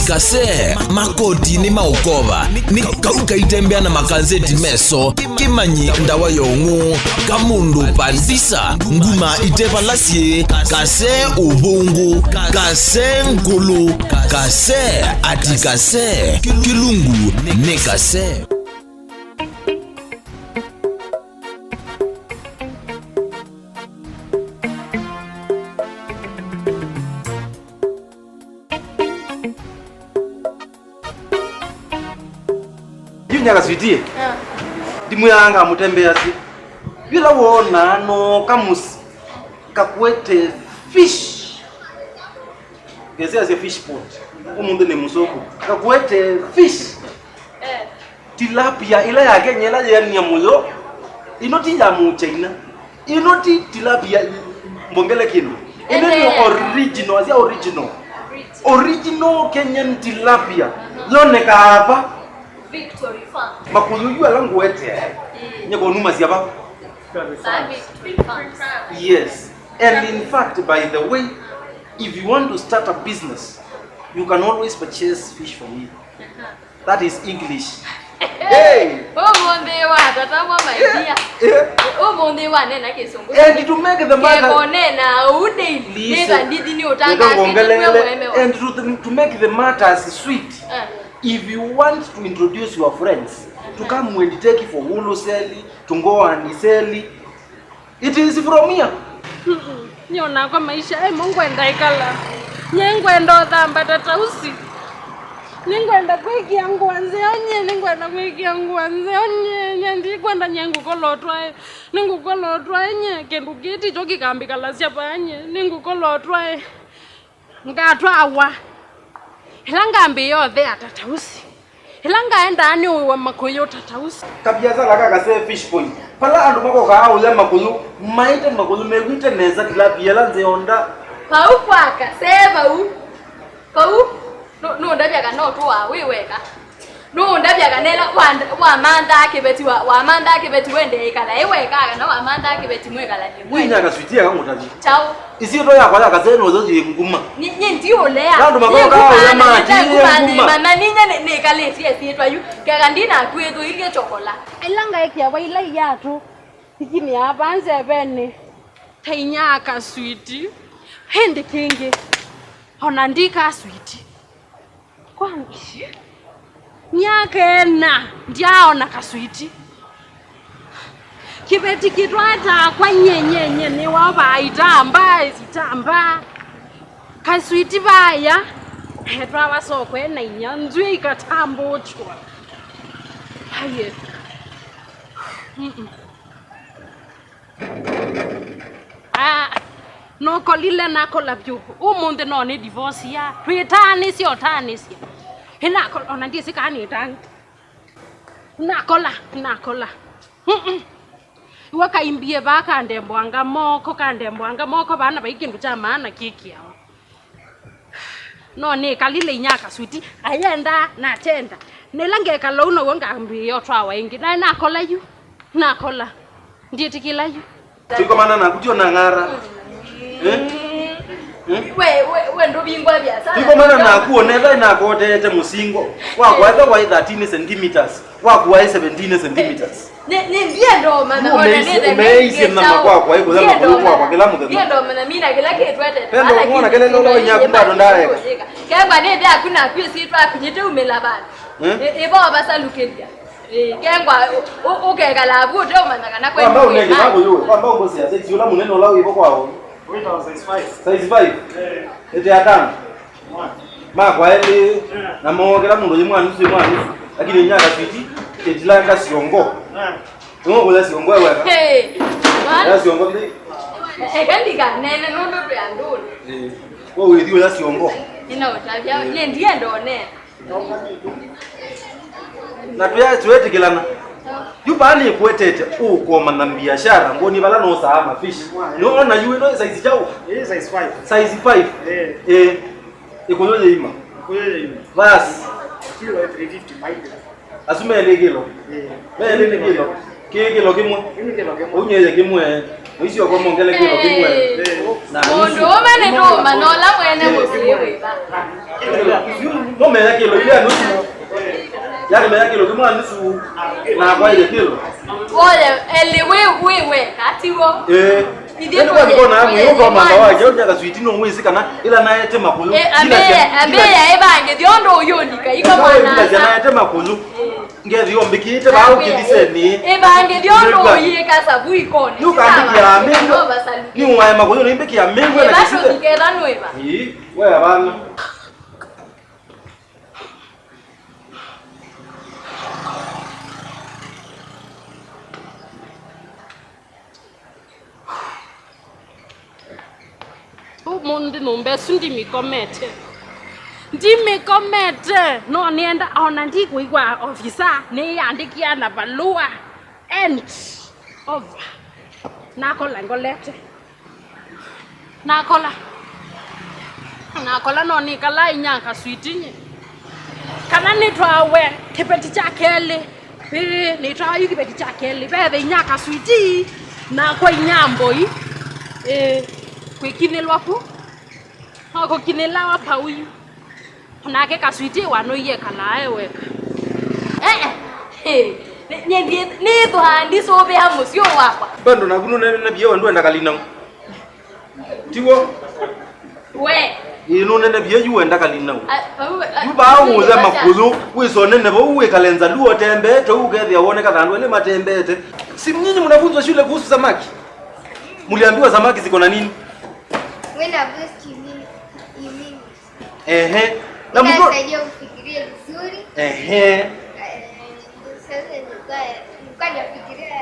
Kasee makoti ni maukova ni kauka itembea na makazeti meso kimanyi ndawa yongu kamundu pandisa nguma itepalasie Kasee Uvungu Kasee nkulu Kasee ati Kasee kilungu ne Kasee. Nyaka sweetie. Dimu yanga mutembea si. Bila wona no kamusi kakwete fish. Geze as a fish pot. Umundu ne musoko. Kakwete fish. Tilapia ila yake nyela ya muyo. Inoti ya mu China. Inoti tilapia mbongele kino. Inoti original, asia original. Original Kenyan tilapia. Lone ka hapa. Victory Farm. Makuyuyu alangu wete. Nyako numa siapa? Victory Farm. Yes. And in fact, by the way, if you want to start a business, you can always purchase fish from me. That is English. Hey! Omonde wa tata mwa maidia. Omonde wa nena kesongo. And to make the matter nena ude nega ndidi ni utanga and to make the matters sweet. If you want to introduce your friends to come and take for hulu seli, to go and sell, it is from here. Niona kwa maisha Mungu endaikala. Nyengwenda dhamba tatausi. Ningwenda kwiki yangu anze onye, ningwenda kwiki yangu anze onye, nyendi kwenda nyengu kolotwa. Ningu kolotwa nye kendu geti joki kambika lasia panye, ningu kolotwa. Ngatwa awa. Hilanga mbiyo the atatausi. Hilanga enda ani wa makoyo tatausi. Kabiaza la Kasee fish point. Pala andu mako ka ule makoyo, maite makoyo mewite neza tilapia lanze onda. Pau kwa Kasee pau. Pau no ndabyaga no twa wiweka. No ndabyaga nela kwa manda kebeti wa manda kebeti wende ikala iweka na wa manda kebeti mwekala ni mwe. Nyaka sweetie kangu taji. Chao. Isi ro ya kwa Kasee no zoji nguma. Nye ndio lea. Landu mako ka ule maji nguma. Mama ninya ne kale sie sietwa yu. Kagandina kwetu ile chokola. Ilanga ekia wa ila yatu. Ikini abanze bene. Tainyaka sweetie. Hende kingi. Honandika sweetie. Kwangi. Nyake na ndiaona kaswiti. Kibeti kitwata kwa nyenyenye ni waba itamba itamba. Kaswiti baya. Hetwa wasokwe na inyanzwe ikatambo chwa. Haye. No kolile na kolabyo. Umunde no ni divorce ya. Retani si otani si. Hina kola ndiye sikani tang. Nakola. Waka imbie baka ndembwanga moko bana baikindu cha maana kiki yao. No ne kalile nyaka switi ayenda na tenda. Nelange kalono wonga mbiyo twa wengi na nakola. Ndiye tikila yu. Tiko mana na kutio na ngara. We ndo bingwa bya sana. Tiko mana na kuonela na kotete musingo. Wakwaza kwa 13 cm. Wakwa 17 cm. Ni ndiye ndo mana ona nende. Umeisi na kwa hiko zama kwa kila mtu. Ndiye ndo mana mimi na kila kitu twete. Pendo unaona kile lolo nyaku bado ndaye. Kengwa nende hakuna kwisi twa kunyete umelabana. Ebo basa lukendia. Kengwa ukekala bude umana kana kwa. Kwamba unenge babo yule. Kwamba ngosi ya sisi yula muneno lao ipo kwao. Size 5. Ete atano. Kwa ele na mwogera mundu yimwana lakini nyaka fiti etilanga siongo. Ngoba siongo wewe. Ya siongo ndi. Kandika nene nondo ya ndoni. Wewe ndiwe ya siongo. Ina utabia ndiye ndone. Na tuwete kilana. Yubani kwetete ukoma na biashara ngoni bala no sama fish. No na you know size jao. Size 5. Size 5. Ikoyoje ima. Bas. Kilo 350 maili. Asume ile kilo. Ile kilo. Kilo kimwe. Unye kimwe. Uisio kwa mongele kilo kimwe. Na ndo mane ndo manola mwene musiwe ba. No me da kilo ile nusu. Yale me da kilo kama nusu na kwa ile kilo. Ole ele wewe katiwo. Ndio kwa niko na mwe uko mama waje unja sweet no mwezi kana ila na yete makulu. Abeya ebange diondo uyondika iko mwana. Ila na yete makulu. Ngezi ombikite ba ukidiseni. Ebange diondo uyeka sabu ikone. Nukandikia mengo. Ni uwaye makulu ni mbiki ya mengo na kisite. Basho dikera noiba. Wewe bana. Mundi nombe sundi mikomete. Ndimikomete. No nienda ona ndikuigwa officer ni andikia na balua end over. Nakola ngolete. Nakola no nikala inyaka sweetinye. Kana nitwawe kipeti cha kele. Nitwawe kipeti cha kele. Bebe inyaka sweeti na kwa inyamboi. Kwikinelwa ku ako kinelawa pa uyu nake kaswiti wano iye kalae weka ni to handi so be hamusio wakwa bando na kunu na biyo ndo enda kalina tiwo we ino nene biyo yu enda kalina yuba uza makulu wisone nebo uwe kalenza duo tembe to ugethia wone kathandu ile matembete si mnyinyi mnafunzwa shule kuhusu samaki mliambiwa samaki ziko na nini Wenda boost immunity. Na mko unasaidia kufikiria vizuri. Sasa nikafikiria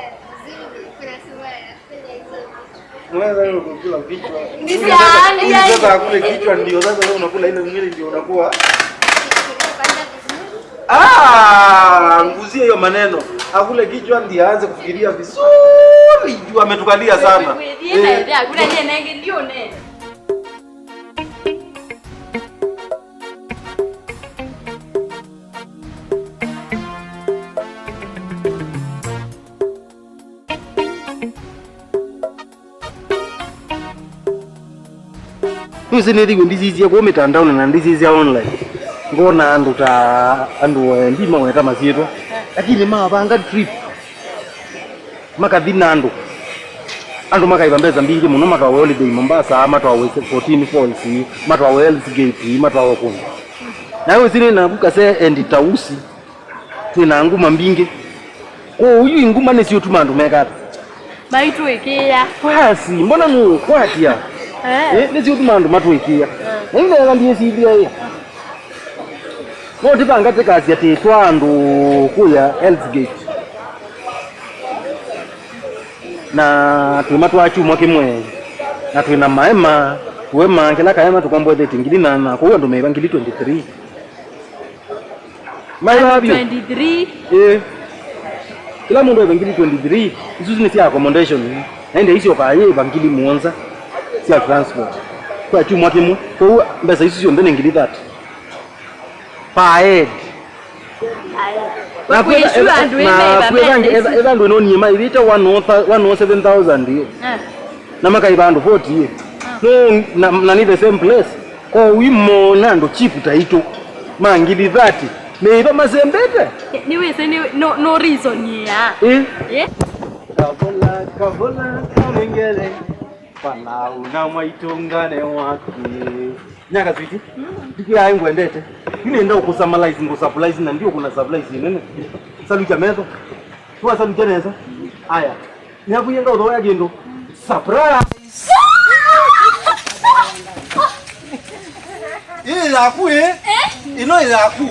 vizuri kuna somo nafanya hizo. Unaweza kukula kichwa. Nisiandia. Sasa kule kichwa ndio sasa wewe unakula ile mwili ndio unakuwa. Nguzie hiyo maneno. Akule kichwa ndio aanze kufikiria vizuri. Juu ametukalia sana. Kuna yeye nenge ndio ne. Mimi ndio ndizizi kwa mitandao na ndizizi online. Ngona andu ndima weta mazito. Lakini mabanga trip. Makadhina andu makaibambeza mbili muno matwa holiday Mombasa matwa 14 Falls matwa Wells Gate matwa Uvungu. Na wewe zile na Kasee and Tausi tuna nguma mbingi. Uyu inguma ni sio tumandu meka. Maitu ekeya. Basi mbona no kwatia? Ni sio tumandu matwekia. Ngine ngambie sidia ya. Ngo tipanga tekazi ati twandu kuya Wells Gate. Na tumatwa chumwa kimwe. Na tuna maema wema kila kaema tukwambwa the tingili na kwa hiyo ndo mebangili 23. Maibabio 23. Kila mundu ebangili 23. Isuzu ni sia accommodation. Naende hizo kaye bangili muonza sia transport. Kwa chumwa kimwe. Kwa hiyo mbesa isuzu ndene ngili 30. Paed. Na ndo nonyima ibita 107,000 hiyo. Na makaibandu 40 hiyo. No na ni the same place. Kwa wimo nando cheap taito. Mangili 30. Meiba mazembete. Ni wese ni no reason ya. Kabola kamengele. Pana una maitongane wake. Nyaka twiti. Diki ya ngwendete. Nenda ukusamalize ngosupplies na ndio kuna supplies nene. Salu jamezo. Tuwa salu jeneza. Aya. Nyabuyenga odoya gendo. Surprise. Ile laku ino ile laku.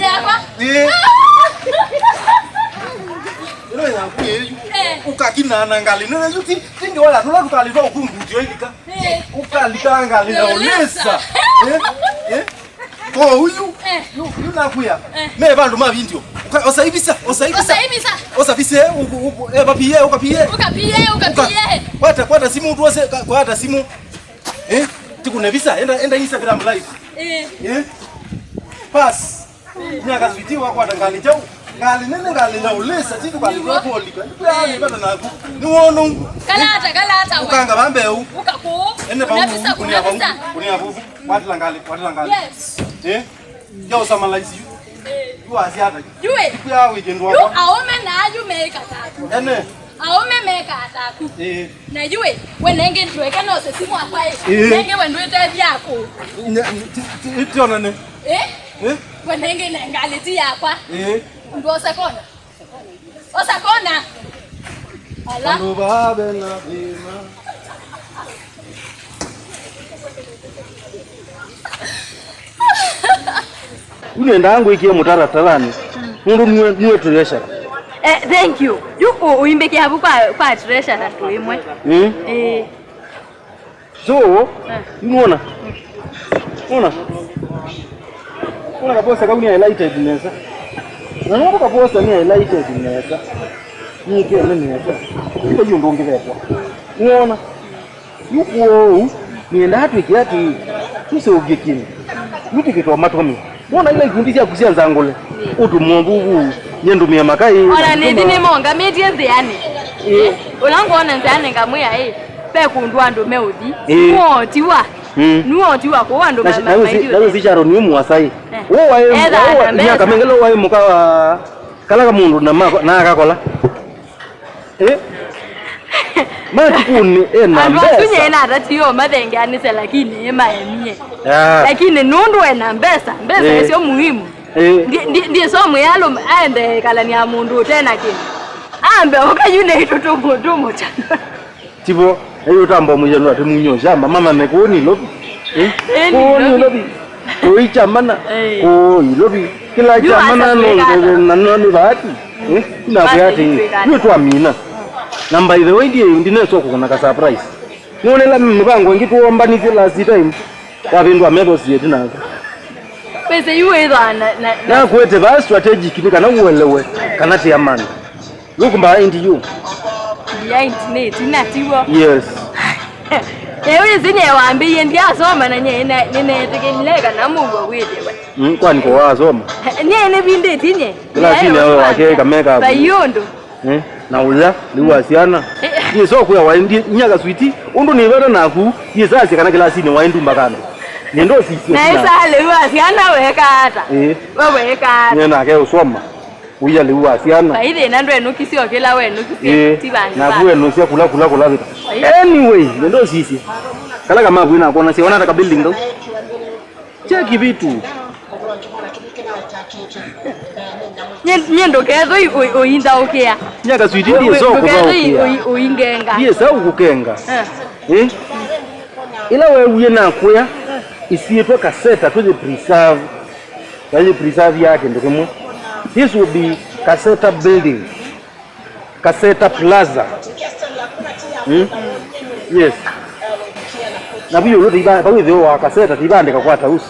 Ino ile laku ukakinana ngali nene yuti tingi wala tula tukaliva ukungutio ilika. Ukalika ngali na olesa. Oh huyu nakuya me bandu mabindio osaibisa ukapie kwata simu tuose kwata simu tikune visa enda Instagram live pass nyaka zvitiwa kwata ngali jau ngali nene ngali na ulesa titu kali kwa polika yani bado naku ni wono kalata ukanga bambeu ukako ene ba kunia babu watla ngali yes Yo samalaisi. You asiata. Yue. Ya weekend wako. Yu aome na yu meka tatu. Ene. Aome meka tatu. Na yue wenenge ndweka no se simu akwae. Nenge wendwete byako. Itiona ne. Wenenge nengaliti yakwa. Ndo sekona. Osakona. Ala. Ndo babe na bima. Unaenda yangu ikie mutaratarani. Mundu niwe treasure. Thank you. You uimbe kiabu kwa treasure na tuimwe. So, unaona? Una kaposta kama ni highlighted nesa. Na ndio kaposta ni highlighted nesa. Ni kile nesa. Ipo hiyo ndonge hapo. Unaona? Yuko ni ndatu kiatu. Sio ugekini. Mtu kitwa matomi. Unaona ile kundisi ya kusianza ngole. Utu mwambugu nyendumia makai. Ona nidini monga metie ziani. Ulangoona nzane ngamwe pe kundwa ndo meudi. Nuotiwa. Nuotiwa ko ndo mama maidi. Nawe sicharo ni muasai. Wewe nyaka mengelo wae mukawa kala mundu na akakola. Mati kuni na mbesa. Andusunye na ratio madenge anise lakini emie. Lakini nundu ena mbesa sio muhimu. Ndiye somo yalo aende kalani ya mundu tena kini. Ambe okayune itutumu chana. Tipo hiyo tambo mujeno ati munyosha mama mekoni lobi. Koni lobi. Kuicha mana. Koi lobi. Kila chamana no nani bahati. Na kuyati. Hiyo tu amina. Namba ile wewe ndine soko kuna ka surprise. Nione la mbango ngituomba ni last time. Wapendwa medo sieti na. Pese yue na kuete ba strategic ni kana uelewe kana tia man. Lukumba indi you. Behind me tinatiwa. Yes. Ewe zinye waambie ndia soma na nye nene tekenileka na Mungu wewe. Kwani kwa wasoma. Nye binde tinye. Kila chini hao wake kameka. Bayondo. Na uza liwasiana. Ni soko ya waindi nyaga switi undu ni bana naku yesasi kana kila chini waindu mbakano. Nendo sisi. Na isa liwasiana weka hata. Wewe weka. Nena ke usoma. Uya liwasiana. Baide nando enukisio kila we enukisio tibani. Na kuwe nusia kula vita. Anyway, nendo sisi. Kala kama kuina kona si wana taka building ndo. Cheki vitu. Nyendo kezo oinda okea. Nyaka switi ndiye soko kwa okea. Oingenga. Ndiye sawa kukenga. Ila wewe uye na kuya isietwa kaseta to the preserve. Yaani preserve yake ndio kemo. This will be Kaseta building. Kaseta Plaza. Yes. Na biyo lodi ba wewe wa Kaseta tibande kwa tausi.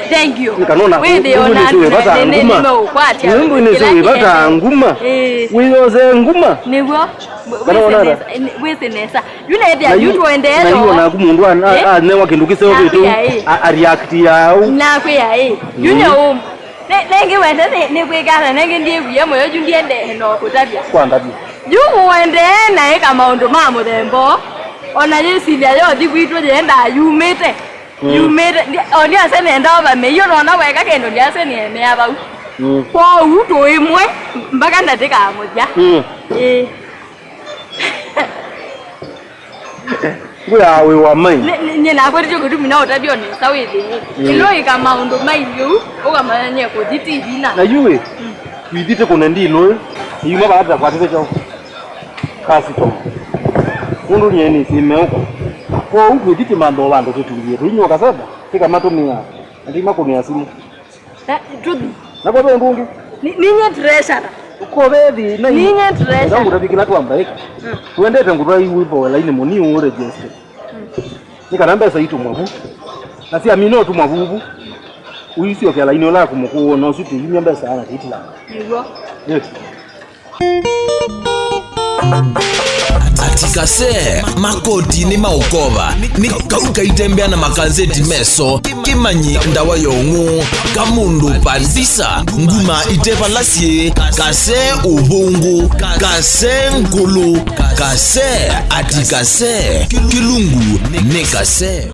Thank you. Nikanona wewe ona nene ukwati. Mungu ni sio bata nguma. Wewe ze nguma. Niwo. Wewe nesa. Yule ndia yutu endezo. Na hiyo na kumundu ne wakindukise obitu. React yao. Na kwa yunyo nenge wende ne kwegana nenge ndiye kuyemo yo ndie ende no kutabia. Kwanda bi. Yu wende na kama ndo mamo dembo. Ona yesi ndia yo dikwitwo yenda yumete. Yumete oni ase nenda ba me yo nona weka kendo ndia ase ne me aba. Kwa uto imwe mpaka ndateka moja. Wewe wa mai. Nyina kwetjo kudumina otabio ni sawithi. Ilo ikama ndo maiyo okamanya ko TV na. Na yuwe. Yidite kuna ndilo. Yuma baada kwa tete chao. Kasi to. Mundu nyeni simeuko. Kwa huko yidite mando bando tutulie. Tunyo kasada. Fika matomia. Ndima kunia simu. Tudi. Na kwa ndungi. Ninye treasure. Uko bebi na ninye treasure. Zangu tabikila tu ambaika. Tuendete ngurwa iwipo la ine moni u register. Nika namba saitu mwavu. Na si amino tu mwavu. Uisi okela ino la kumuko no suti nyamba sana kitila. Nigo. Yes. Atikase makoti ni maukova ni kauka itembea na makanzeti meso kimanyi ndawa yongu kamundu pandisa nguma itepa lasie kase uvungu kase nkulu kase atikase kilungu ne kase.